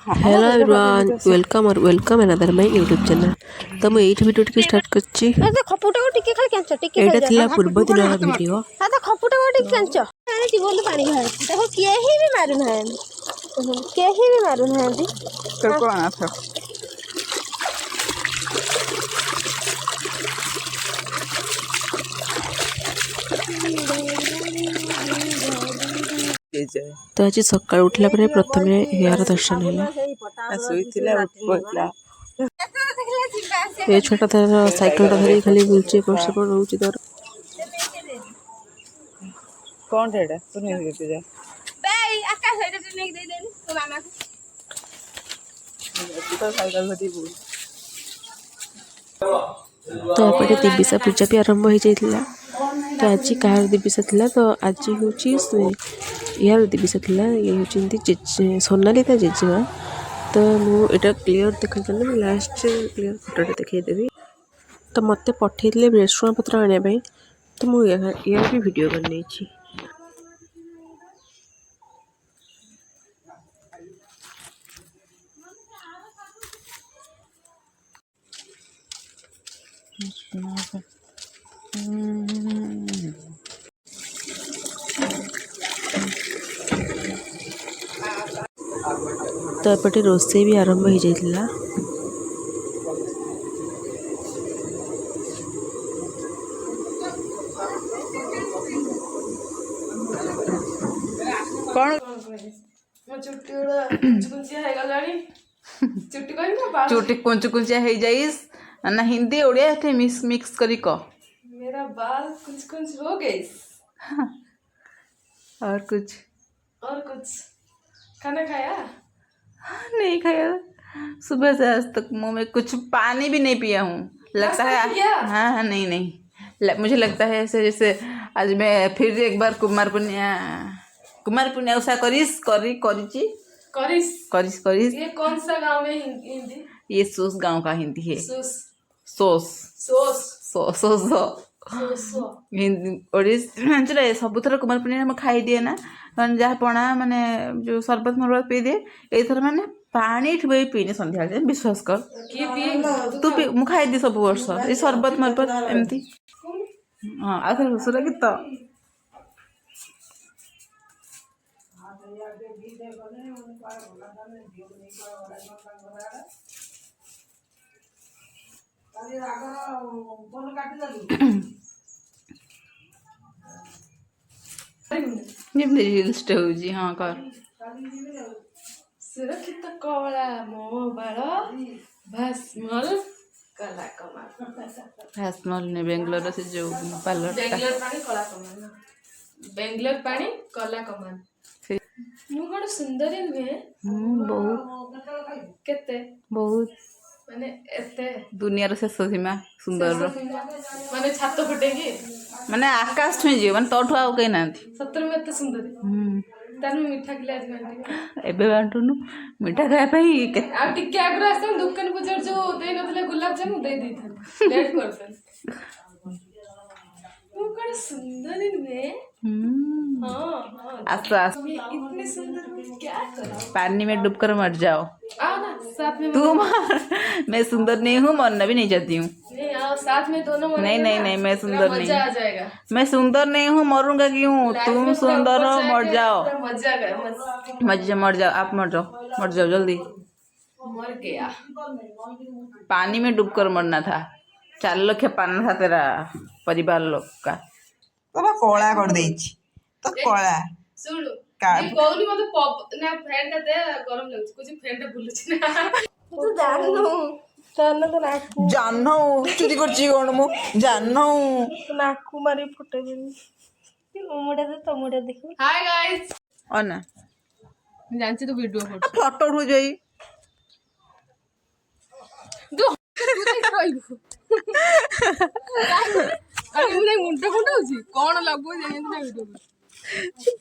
Hello everyone welcome another my YouTube channel. तो मैं एठी वीडियो टिके स्टार्ट करछि। तो खपुटा को टिके खाली कैंचो टिके एटा थिला पूर्व दिन वीडियो। हां तो खपुटा को टिके कैंचो आनी जीवन पानी भाई देखो केही भी मारू ना केही भी मारू ना कर को आना था तो आज सकाळ उठला पर प्रथम हेयर दर्शन हैला। ये छोटा था साइकिल टा धरी खाली बुलचे पर से पर रहउची तोर कौन रेडा तू नहीं देते जा बे आकाश हेडे नहीं दे देनी तो मामा को तो साइकिल धरी बोल तो एपटे दिबिसा पूजा भी आरंभ हो जाइतिला। तो आज कहार दिबिसा थिला तो आज होची यार दिबिसा थिला ये होची सोनाली ता जेजेमा। तो मु एटा क्लियर देखै जने मैं लास्ट क्लियर फोटो देखै देबी। तो मते पठेइले रेस्टोरेंट पत्र आने भाई तो मु यार भी वीडियो बनने छी। तो एपटे रोसे भी आरंभ हो जाइतिला। कौन मो चुट्टी उड़ा कुंचिया है गलानी चुट्टी कोई ना बाल चुटी कुंच कुंचिया हे जाइस ना हिंदी ओडिया थे मिक्स करी को मेरा बाल कुछ हो गई और कुछ खाना खाया नहीं खाया सुबह से आज तक मुंह में कुछ पानी भी नहीं पिया हूँ लगता है हाँ नहीं मुझे लगता है ऐसे जैसे आज मैं फिर एक बार कुमार पुण्य उषा करिची ये कौन सा गांव में हिंदी ये सोस गांव का हिंदी है सोस हिंदी ओडिया सबुथर कुमार पुण्य में खाई दिए ना जहाँ पणा माने जो शरबत मरबत पी दिए एथर माने पानी ठुबे पीने संध्या विश्वास कर तू पी मु खाई दी सब वर्ष ये शरबत मरबत एमती हाँ आखिर हुसुरा कि तो रील्स होजी हाँ कर सुरक्षित कला मो बाल भस्मल कला कमाल ने बेंगलोर से जो पार्लर बेंगलोर पानी कला कमाल बेंगलोर पानी कला कमाल मु कौन सुंदरी नुहे बहुत केते बहुत माने एते दुनिया शेष सीमा सुंदर माने छात फुटेगी माने आकाश छुई जी माने तोठु आउ कहीं ना सत्र में एते सुंदरी तार में मीठा खिला आज बांटी एबे बांटुनु मीठा खाए पई आ टिके आगरा आसन दुकान बजार जो दे नथले गुलाब जामुन दे दै था लेट करसन तू कौन सुंदरी में हां आस इतनी सुंदर क्या करो पानी में डूबकर मर जाओ आओ ना साथ में तू मैं सुंदर नहीं हूँ मरना भी नहीं चाहती हूँ नहीं आओ साथ में दोनों नहीं मैं सुंदर नहीं मजा आ जाएगा मैं सुंदर नहीं हूँ मरूंगा क्यों तुम सुंदर हो मर जाओ मजा आ गया मर जाओ आप मर जाओ जल्दी मर गया पानी में डूबकर मरना था 4 लाख पाना था तेरा परिवार लोग का तोरा कोला कर देछि तो कोला सुन ये कोली मते पप ना फैन टा दे गरम लागछ कुछ फैन टा बुलछ ना तू जाननो तान तो नाकू जानौ चुरी करछि कोन मु जानौ नाकू मारी फुटे देनी ओमडा दे तमडा देखो हाय गाइस और ना जानछि तो वीडियो फोटो उठ जाई दो रोइबो अरे मुझे मुंडा होची कोन लागो जानि ना वीडियो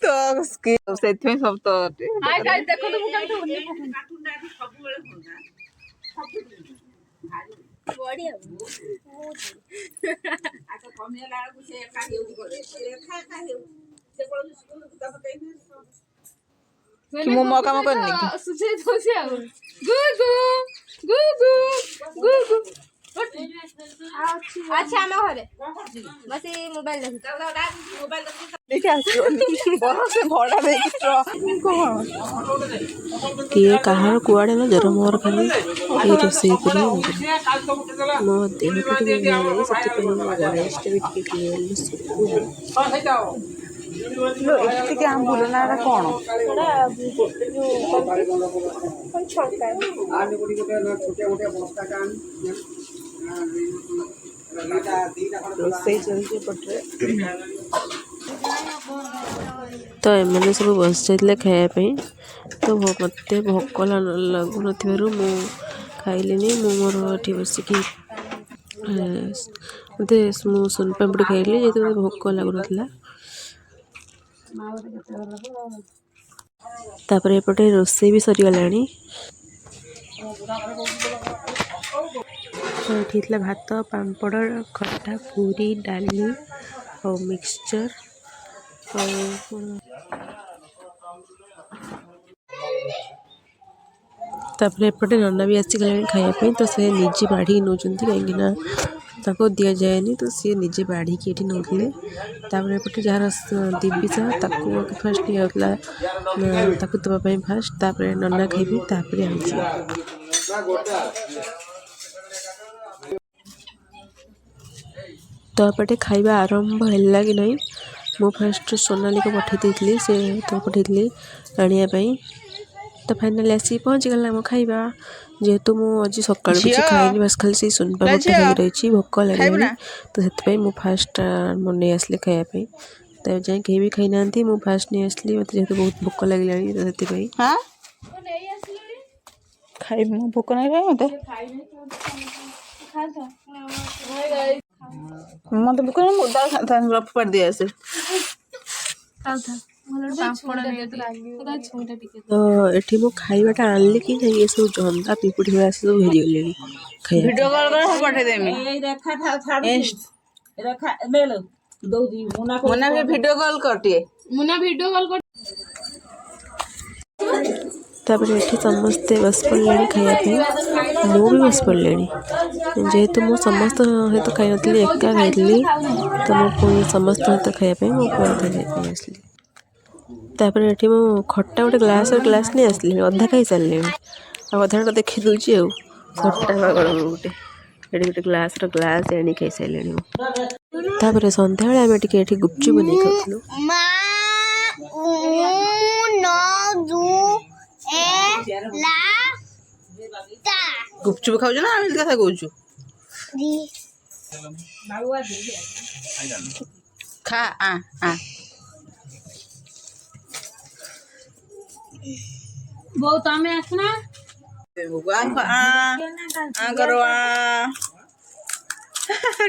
तो से सब तो हाय गाइस देखो तो मुझे तो काटुंडा भी सब बेले होना बड़ी अब आ तो कमेला से एका हेउ करे खा हेउ से कोन स्कूल का बताई कि ମୁଁ ମୋ କାମ କରିନି କି ସୁଝେଇ ଦଉଛି ଆଉ ଗୁ ଗୁ ଗୁ ଗୁ ଗୁ ଗୁ ଅଛି ଆମ ଘରେ ବସି ମୋବାଇଲ ଦେଖି ଆସିବନି ବରଂ ସେ ଭଡ଼ା ଦେଇକି କଣ କିଏ କାହାର କୁଆଡ଼େ ନଜର ମୋର ଖାଲି ଏଇ ରୋଷେଇ ଉପରେ ନଜର। ମୋ ଦେହଟା ଟିକେ ହେଇଯାଏ ସେଥିପାଇଁ ମୋ ଭଏସ୍ଟା ବି ଟିକେ କ୍ଲିୟରଲି ଶୁଭୁନି। ଟିକେ ଆମ୍ବୁଲ ନା ଏଟା କ'ଣ ରୋଷେଇ ଚାଲିଛି ଏପଟରେ। ତ ଏମାନେ ସବୁ ବସି ଯାଇଥିଲେ ଖାଇବା ପାଇଁ। ତ ମୋତେ ଭୋକ ଲାଗୁନଥିବାରୁ ମୁଁ ଖାଇଲିନି। ମୁଁ ମୋର ଏଠି ବସିକି ମୋତେ ମୁଁ ସୁନପାମ୍ପୁଡ଼ି ଖାଇଲି ଯେହେତୁ ମୋତେ ଭୋକ ଲାଗୁନଥିଲା। ତାପରେ ଏପଟେ ରୋଷେଇ ବି ସରିଗଲାଣି। ତ ଏଠି ଥିଲା ଭାତ, ପାମ୍ପଡ଼, ଖଟା, ପୁରୀ, ଡାଲି ଆଉ ମିକ୍ସଚର ଆଉ ତାପରେ ଏପଟେ ନନା ବି ଆସିଗଲେଣି ଖାଇବା ପାଇଁ। ତ ସେ ନିଜେ ବାଢ଼ିକି ନେଉଛନ୍ତି କାହିଁକିନା ତାଙ୍କୁ ଦିଆଯାଏନି ତ ସିଏ ନିଜେ ବାଢ଼ିକି ଏଠି ନେଉଥିଲେ। ତାପରେ ଏପଟେ ଯାହାର ଦିବିସା ତାକୁ ଫାଷ୍ଟ ନିଆଯାଉଥିଲା ତାକୁ ଦେବା ପାଇଁ ଫାଷ୍ଟ, ତାପରେ ନନା ଖାଇବି, ତାପରେ ଆଜି। ତ ଏପଟେ ଖାଇବା ଆରମ୍ଭ ହେଲା କି ନାହିଁ ମୁଁ ଫାଷ୍ଟ ସୋନାଲିକୁ ପଠାଇ ଦେଇଥିଲି, ସେ ତ ପଠାଇଥିଲି ଆଣିବା ପାଇଁ। ତ ଫାଇନାଲି ଆସିକି ପହଞ୍ଚିଗଲା ଆମ ଖାଇବା। ଯେହେତୁ ମୁଁ ଆଜି ସକାଳୁ କିଛି ଖାଇନି ବାସ୍ ଖାଲି ସେଇ ସୁନପାମ୍ପୁଡ଼ିଟା ଖାଇକି ରହିଛି, ଭୋକ ଲାଗିଲାଣି ତ ସେଥିପାଇଁ ମୁଁ ଫାଷ୍ଟ ମୁଁ ନେଇ ଆସିଲି ଖାଇବା ପାଇଁ। ତ ଯାଏଁ କେହି ବି ଖାଇନାହାନ୍ତି, ମୁଁ ଫାଷ୍ଟ ନେଇ ଆସିଲି ମୋତେ ଯେହେତୁ ବହୁତ ଭୋକ ଲାଗିଲାଣି ତ ସେଥିପାଇଁ। ଖାଇବି ମୁଁ ଭୋକ ନାହିଁ ଖାଇ ମୋତେ ମୋତେ ଭୋକ ନାହିଁ ମୁଁ ରଫ ପାଡ଼ି ଦେଇ ଆସେ। ତ ଏଠି ମୁଁ ଖାଇବାଟା ଆଣିଲି କି ନାହିଁ ଏସବୁ ଜନ୍ଦା ପିମ୍ପୁଡ଼ି ଭଳିଆ ସବୁ ହେରିଗଲେଣି ଖାଇବା। ଭିଡ଼ିଓ କଲ୍ କରି ମୁଁ ପଠେଇଦେମି। ମୁନା ଭିଡ଼ିଓ କଲ୍ କର ଟିକେ। ମୁନା ଭିଡ଼ିଓ କଲ୍ କରି ତାପରେ ଏଠି ସମସ୍ତେ ବସି ପଡ଼ିଲେଣି ଖାଇବା ପାଇଁ, ମୁଁ ବି ବସି ପଡ଼ିଲିଣି। ଯେହେତୁ ମୁଁ ସମସ୍ତଙ୍କ ସହିତ ଖାଇନଥିଲି ଏକା ଖାଇଥିଲି ତ ମୁଁ ପୁଣି ସମସ୍ତଙ୍କ ସହିତ ଖାଇବା ପାଇଁ ମୁଁ ପୁଣି ଖାଇବା ପାଇଁ ଆସିଲି। ତାପରେ ଏଠି ମୁଁ ଖଟା ଗୋଟେ ଗ୍ଲାସ୍ ନେଇ ଆସିଲି, ଅଧା ଖାଇସାରିଲିଣି ଆଉ ଅଧାଟା ଦେଖି ଦେଉଛି ଆଉ ଖଟା ପାଗଳ ଗୋଟେ। ଏଠି ଗୋଟେ ଗ୍ଲାସ୍ ଆଣି ଖାଇସାରିଲିଣି ମୁଁ। ତାପରେ ସନ୍ଧ୍ୟାବେଳେ ଆମେ ଟିକେ ଏଠି ଗୁପଚୁପ୍ ବନେଇ ଖାଉଥିଲୁ। ଗୁପଚୁପ ଖାଉଛୁ ନା ଆମେ କଥା କହୁଛୁ? ଖା ବହୁତ ଆମେ ଆସୁନା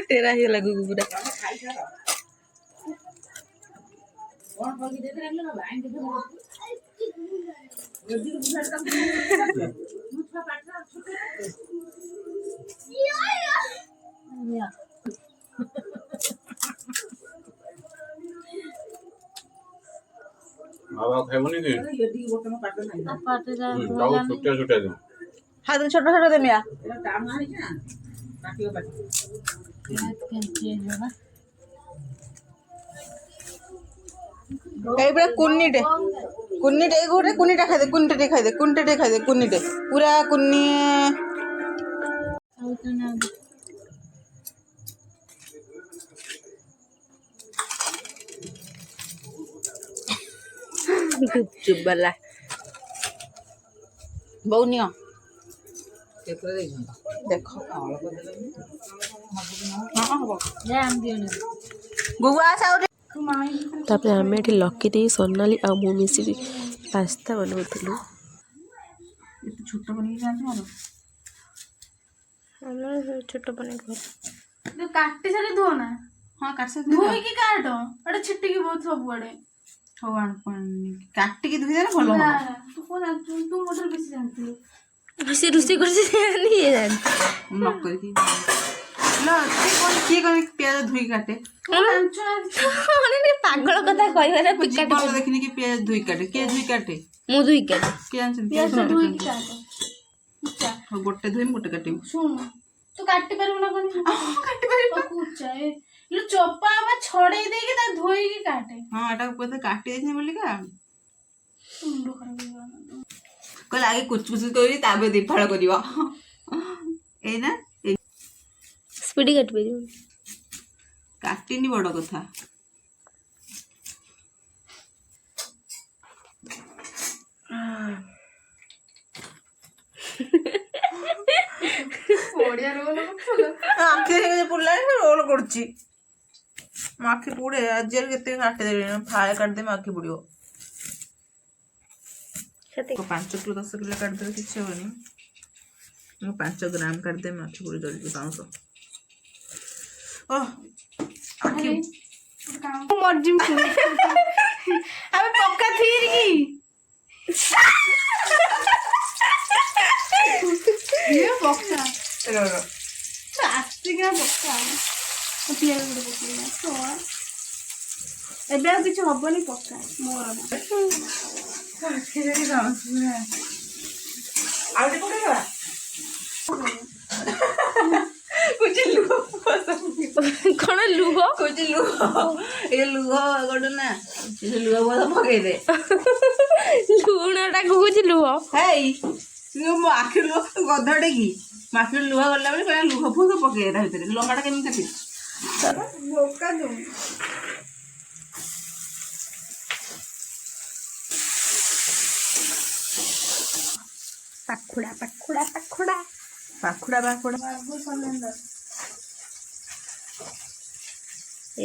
ଟେରା ହେଇଗଲା ଗୁଗୁ ପୁରା। बाबा खाइबनी कि बाबू छुट्टे छुट्टे दे हाथ छोटा छोटा दे मिया এইবারে কুন্নিটে এই ঘরে কুন্নিটা খাই দে কুন্নিটে পুরা কুন্নি गुपचुप वाला बहु नियो देखो गुगु आस ତାପରେ ଆମେ ଏଠି ଲକି ଦେଇ ସୋନାଲି ଆଉ ମୁଁ ମିଶିକି ପାସ୍ତା ବନାଉଥିଲୁ। ଛୋଟ ବନେଇକି ଯାଆନ୍ତି ମୋର ଛୋଟ ବନେଇକି କାଟି ସାରି ଧୁଅ ନା ହଁ କାଟି ଧୋଇକି କାଟ ଏଟା ଛିଟିକି ବହୁତ ସବୁଆଡେ। ହଉ କାଟିକି ଧୋଇଦେଲେ ଭଲ ହବ। ତୁ କଣ ଜାଣିଛୁ? ତୁ ମୋ ଠାରୁ ବେଶୀ ଜାଣିଥିଲୁ। ସେ ରୋଷେଇ କରୁଛି ଇଏ ଜାଣି ନ କରିକି କିଏ କଣ ପିଆଜ ଧୋଇକି କାଟେ? ପାଗଳ କଥା କହିବା ନା ଜୀବନ ଦେଖିନି କି ପିଆଜ ଧୋଇ କାଟେ କିଏ ଧୋଇ କାଟେ? ମୁଁ ଦୁଇ କାଟେ କିଏ ଜାଣିଛନ୍ତି ପିଆଜ ଧୋଇକି କାଟ ହଉ ଗୋଟେ ଧୋଇମି ଗୋଟେ କାଟିବି ଶୁଣୁ ତୁ କାଟି ପାରିବୁ ନା କଣ କାଟି ପାରିବି କୁଚା ଚୋପା ବା ଛଡେଇ ଦେଇକି ତା ଧୋଇକି କାଟେ ହଁ ଏଟାକୁ ବୋଧେ କାଟି ଦେଇଥିଲି ବୋଲିକା ମୁଣ୍ଡ ଖରାପ ହେଇଗଲା କହିଲେ ଆଗେ କୁଚକୁଚ କରି ତାପରେ ଦି ଫାଳ କରିବ ଏଇ ନା ସ୍ପିଡି କାଟି ପାରିବୁ କାଟିନି ବଡ କଥା ବଢିଆ ରୋଲ କରୁଥିଲ ଆଖି ପୁଡ଼ିଲାଣି ରୋଲ କରୁଛି ମୋ ଆଖି ପୁଡ଼େ ଆଜି କେତେ କାଟିଦେବି ଫାଳେ କାଟିଦେବି ଆଖି ପୁଡ଼ିବ 5 କିଲୋ 10 କିଲୋ କାଟିଦେଲେ କିଛି ହବନି ମୁଁ 5 ଗ୍ରାମ କାଟିଦେବି ଆଖି ପୁଡ଼ି ଜଲ୍ଦି ପାଉଁଶ ଆଖି ମର୍ଜି ଆମେ ପକ୍କା ଥିରିକି ପକ୍କା ଆସିକିନା ପକ୍କା ପିଆଜ ଗୋଟେ ପକେଇବା ଏବେ ଆଉ କିଛି ହବନି ପକ୍କା ମୋର ଆଉ ଟିକେ ପକେଇବା କଣ ଲୁହ ଏ ଲୁହ ଗୋଟେ ନା ଲୁହ ବୋଧ ପକେଇଦେ ଲୁଣଟା କହୁଛି ଲୁହ ହେଇ ମୋ ଆଖି ଲୁହ ଗଧଟେ କି ମୋ ଆଖିରେ ଲୁହ ଗଲା ବୋଲି କହିଲା ଲୁହ ଫୁହ ପକେଇ ତା ଭିତରେ ଲଙ୍କାଟା କେମିତି କାଟିବି ବୋକା ଦଉ ପାଖୁଡା ପାଖୁଡା ପାଖୁଡା ପାଖୁଡା ପାଖୁଡା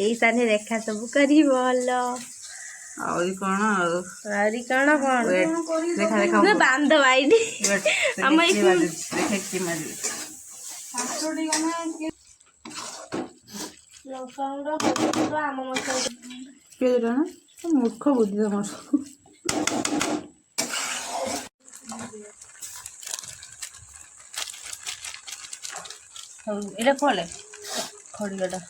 ଏଇ ତାନେ ରେଖା ସବୁ କରିବ ଭଲ ଆହୁରି କଣ ଆଉ ଆହୁରି କଣ କଣ ଦେଖା ଦେଖା ନା ବାନ୍ଧ ଭାଇଟି ଆମ ମୂର୍ଖ ବୁଦ୍ଧି ତମର ଏଇଟା କୁଆଡ଼େ ଖଡ଼ିକାଟା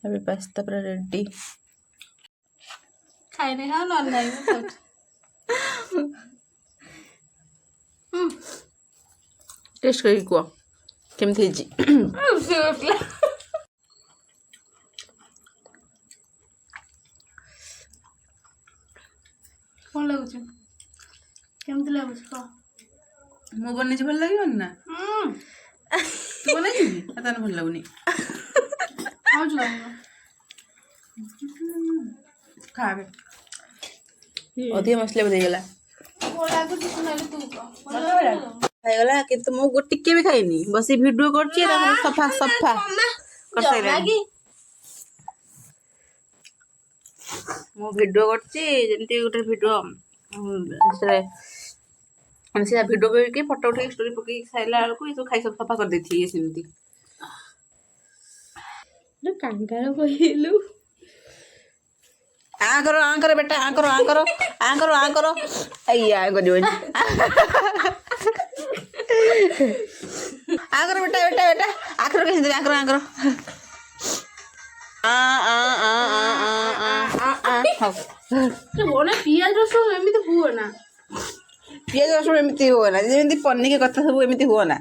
ଏବେ ପାସ୍ତା ପୁରା ରେଡି ଖାଇଲେ ଖାଉ ନହେଲେ ନାହିଁ ଟେଷ୍ଟ କରିକି କୁହ କେମିତି ହେଇଛି କଣ ଲାଗୁଛି କେମିତି ଲାଗୁଛି କହ ମୁଁ ବନେଇଛି ଭଲ ଲାଗିବନି ନା ତୁ ବନେଇଛୁ କି ତାହେଲେ ଭଲ ଲାଗୁନି ଖାଉଛୁ ଖାବେ ଅଧିକ ମସଲା ବୋଧେ ହେଇଗଲା ଲାଗୁଛି ନହେଲେ ତୁ କହ ଖାଇଗଲା କିନ୍ତୁ ମୁଁ ଟିକେ ବି ଖାଇନି ବସି ଭିଡିଓ କରୁଛି ସଫା ସଫା କରିସାରିଲାଣି ମୁଁ ଭିଡିଓ କରୁଛି ଯେମିତି ଗୋଟେ ଭିଡିଓ ସେଟା ଭିଡିଓ କରିକି ଫଟୋ ଉଠେଇକି ଷ୍ଟୋରି ପକେଇକି ଖାଇଲା ବେଳକୁ ଏସବୁ ଖାଇ ସବୁ ସଫା କରିଦେଇଥିଲି ସେମିତି କାଙ୍ଗାଳ କହିଲୁ ଆଙ୍କର ବେଟା ଆଙ୍କର ଏଇଆ କରିବନି ଆଙ୍କର ବେଟା ଆଙ୍କର କେମିତି ଆଙ୍କର ପିଆଜ ରସୁଣ ଏମିତି ହୁଏ ନା ପିଆଜ ରସୁଣ ଏମିତି ହୁଏ ନା ଯେମିତି ପନିକି କଥା ସବୁ ଏମିତି ହୁଏ ନା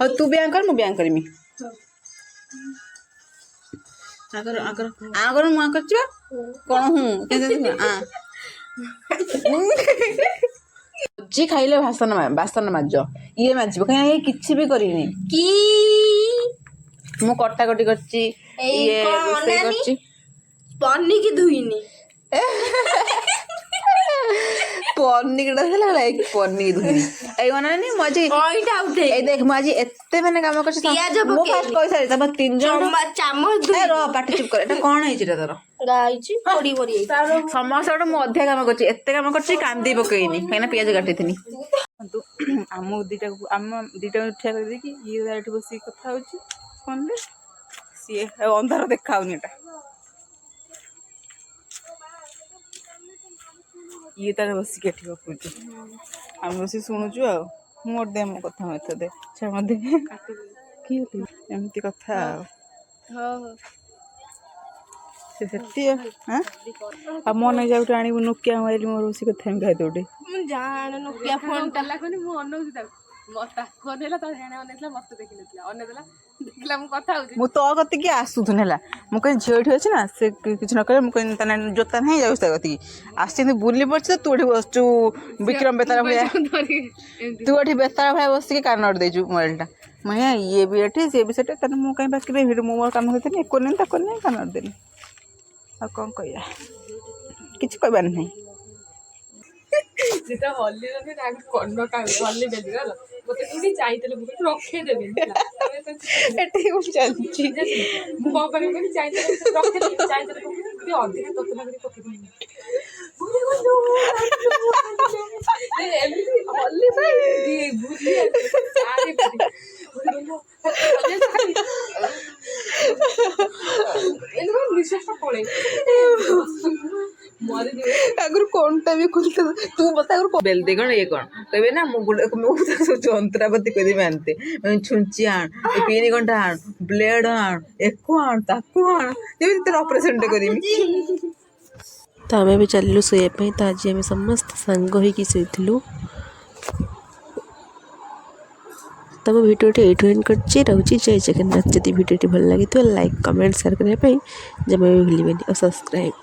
ହଉ ତୁ ବି ଆଙ୍କର ମୁଁ ବି ଆଙ୍କରିମି ଆଙ୍କର ମୁଁ ଆଙ୍କରିଛି ବା କଣ ଭୋଜି ଖାଇଲେ ବାସନ ମାଜ ଇଏ ମାଜିବ କାହିଁକି କିଛି ବି କରିନି କି ମୁଁ କଟାକଟି କରିଛି ଇଏ ରୋଷେଇ କରିଛି ପନିକି ଧୁଇନି ପନିକିଟା ଥିଲା ପନିକି ଧୁଇନି ଏଇ ଅନାନି ମୁଁ ଆଜି ଏଇ ଦେଖ ମୁଁ ଆଜି ଏତେ ମାନେ କାମ କରିଛି ମୁଁ ଫାଷ୍ଟ କହିସାରି ତାପରେ 3 ଜଣ ଚାମଚ ପାଟି ଚୁପ କର ଏଟା କଣ ହେଇଛି ଏଟା ତୋର ସମସ୍ତେ ଗୋଟେ ମୁଁ ଅଧିକା କାମ କରିଛି ଏତେ କାମ କରିଛି କାନ୍ଦି ପକେଇନି କାହିଁକିନା ପିଆଜ କାଟିଥିନି ଆମ ଦିଟାକୁ ଠିଆ କରିଦେଇକି ଇଏ ଏଠି ବସିକି କଥା ହଉଛି ଫୋନରେ ସିଏ ଅନ୍ଧାର ଦେଖା ହଉନି ଏଟା ଇଏ ତାର ବସିକି ଏଠି ଗପୁଛି ଆମେ ବସିକି ଶୁଣୁଛୁ ଆଉ ମୋର ଦେ ମୋ କଥା ମତେ ଦେ ଛେ ମତେ ଏମିତି କଥା ଆଉ ହଁ ସେ ସେଠି ଆଉ ମୋ ନେଇ ଯାଉଠି ଆଣିବୁ ନୋକିଆ ମୋବାଇଲ ମୋର ବସି କଥା ଏମିତି ଖାଇତେ ଗୋଟେ ମୁଁ ଜାଣେ ନୋକିଆ ଫୋନ୍ ଟା କଲାଖନି ମୁଁ ଅନଉଛି ତାକୁ ଅନେଇଲା ତା ଜଣେ ଅନେଇଥିଲା ମତେ ଦେଖିନଥିଲା ଅନେଇଦେଲା ଦେଖିଲା ମୁଁ କଥା ହଉଛି ମୁଁ ତୋ କତିକି ଆସୁଥୁନି ହେଲା ମୁଁ କହିଲି ଝିଅ ଏଠି ଅଛି ନା ସେ କିଛି ନ କଲେ ମୁଁ କହିଲି ତା ଜୋତା ନାହିଁ ଯାଉଛି ତା କତିକି ଆସିଛନ୍ତି ବୁଲି ପଡ଼ିଛି ତ ତୁ ଏଠି ବସିଛୁ ବିକ୍ରମ ବେତାଳ ଭଳିଆ ତୁ ଏଠି ବେତାଳ ଭଳିଆ ବସିକି କାନ ଦେଇଛୁ ମୋବାଇଲଟା ମୁଁ ଇଏ ବି ଏଠି ସିଏ ବି ସେଠି ତାହେଲେ ମୁଁ କାହିଁ ବାକି ରହିବି ମୁଁ ମୋର କାମ କରିଥିଲି ଏକୁ ନେଇ ତାକୁ ନେଇ କାନ ଦେଲି ଆଉ କ'ଣ କହିବା କିଛି କହିବାର ନାହିଁ ଯେଟା ହଲିବନି ତାକୁ କର୍ଣ୍ଣ ହଲି ଦେଲି ହେଲା ମତେ କେମିତି ଚାହିଁଥିଲେ ମୁଁ ରଖେଇଦେବି ଏଠି ମୁଁ ଚାଲିଛି ମୁଁ କଣ କରିବି କହିଲି ଚାହିଁଥିଲେ ରଖେଇଦେବି ଚାହିଁଥିଲେ ଅଧିକା ତତଲା କରି ପକେଇଦେବି ଏମିତି ହଲି ଭୁଲି ନିଶ୍ୱାସ ପଳେଇ ଆଗରୁ କଣଟା ବି ଖୋଲିଥିବ ତୁ ମତେ ଆଗରୁ ବେଲ ଦେ କ'ଣ ଇଏ କ'ଣ କହିବେ ନା ମୁଁ ସବୁ ଯନ୍ତ୍ରାପାତି କହିଦେବି ଆଣିତେ ଛୁଞ୍ଚି ଆଣ ପିନି କଣ୍ଟା ଆଣ ବ୍ଲେଡ୍ ଆଣ ଏକୁ ଆଣ ତାକୁ ଆଣ ଯେମିତି ତୋର ଅପରେସନଟେ କରିବି ତ ଆମେ ବି ଚାଲିଲୁ ଶୋଇବା ପାଇଁ ତ ଆଜି ଆମେ ସମସ୍ତେ ସାଙ୍ଗ ହେଇକି ଶୋଇଥିଲୁ ତ ମୁଁ ଭିଡ଼ିଓଟି ଏଇଠୁ ଏଣ୍ଡ କରିଛି ରହୁଛି ଜୟ ଜଗନ୍ନାଥ ଯଦି ଭିଡ଼ିଓଟି ଭଲ ଲାଗିଥିବ ଲାଇକ୍ କମେଣ୍ଟ ସେୟାର କରିବା ପାଇଁ ଜମା ବି ଭୁଲିବେନି ଆଉ ସବସ୍କ୍ରାଇବ୍